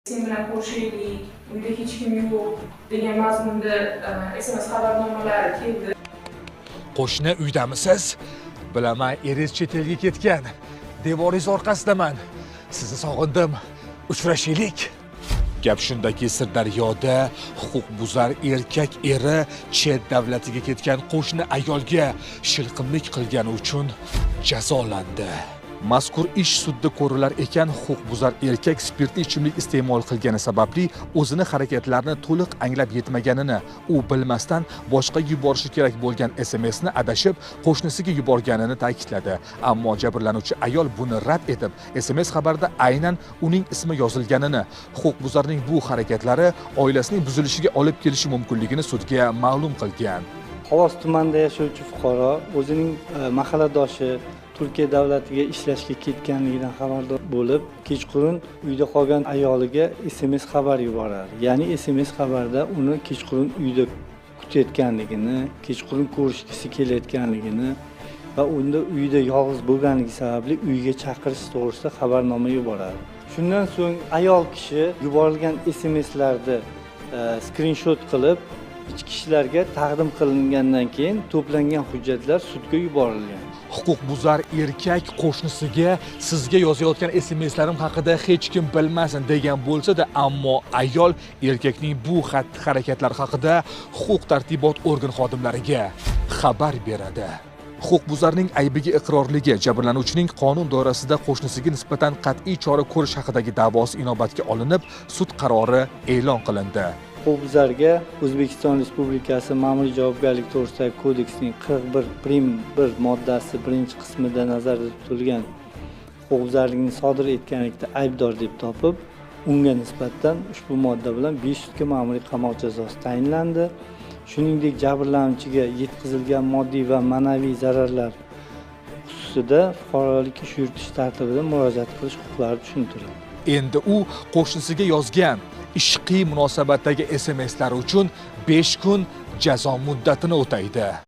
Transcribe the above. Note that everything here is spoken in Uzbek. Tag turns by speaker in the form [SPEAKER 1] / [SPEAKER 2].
[SPEAKER 1] Sen bilan ko'rishaylik, uyda hech kim yo'q degan mazmunda SMS xabarnomalar keldi.
[SPEAKER 2] Qo'shni uydamisiz? Bilaman, eringiz chet elga ketgan. Devoringiz orqasidaman. Sizni sog'indim. Uchrashaylik. Gap shundaki, Sirdaryoda huquqbuzar erkak eri chet davlatiga ketgan qo'shni ayolga shilqimlik qilgani uchun jazolandi. Mazkur ish sudda ko'rilar ekan, huquqbuzar erkak spirtli ichimlik iste'mol qilgani sababli o'zini harakatlarini to'liq anglab yetmaganini, u bilmasdan boshqaga yuborishi kerak bo'lgan SMSni adashib qo'shnisiga yuborganini ta'kidladi. Ammo jabrlanuvchi ayol buni rad etib, SMS xabarida aynan uning ismi yozilganini, huquqbuzarning bu harakatlari oilasining buzilishiga olib kelishi mumkinligini sudga ma'lum qilgan.
[SPEAKER 3] Xovos tumanida yashovchi fuqaro o'zining mahalladoshi Turkiya davlatiga ishlashga ketganligidan xabardor bo'lib, kechqurun uyda qolgan ayoliga SMS xabar yuboradi. Ya'ni SMS xabarda uni kechqurun uyda kutayotganligini, kechqurun ko'rishgisi kelayotganligini va unda uyda yolg'iz bo'lganligi sababli uyga chaqirish to'g'risida xabarnoma yuboradi. Shundan so'ng ayol kishi yuborilgan SMSlarni skrinshot qilib ichki ishlarga taqdim qilingandan keyin to'plangan hujjatlar sudga yuborilgan.
[SPEAKER 2] Huquqbuzar erkak qo'shnisiga sizga yozayotgan SMSlarim haqida hech kim bilmasin degan bo'lsa-da, ammo ayol erkakning bu xatti-harakatlari haqida huquq-tartibot organ xodimlariga xabar beradi. Huquqbuzarning aybiga iqrorligi, jabrlanuvchining qonun doirasida qo'shnisiga nisbatan qat'iy chora ko'rish haqidagi da'vosi inobatga olinib, sud qarori e'lon qilindi.
[SPEAKER 3] Huquqbuzarga O'zbekiston Respublikasi Ma'muriy javobgarlik to'g'risidagi kodeksning 41.1 moddasi 1-qismida nazarda tutilgan huquqbuzarlikni sodir etganlikda aybdor deb topib, unga nisbatan ushbu modda bilan 5 sutka ma'muriy qamoq jazosi tayinlandi. Shuningdek, jabrlanuvchiga yetkazilgan moddiy va ma'naviy zararlar xususida fuqarolik ish yuritish tartibida murojaat qilish huquqlari tushuntirildi.
[SPEAKER 2] Endi u qo'shnisiga yozgan ishqiy munosabatdagi SMSlar uchun 5 kun jazo muddatini o'taydi.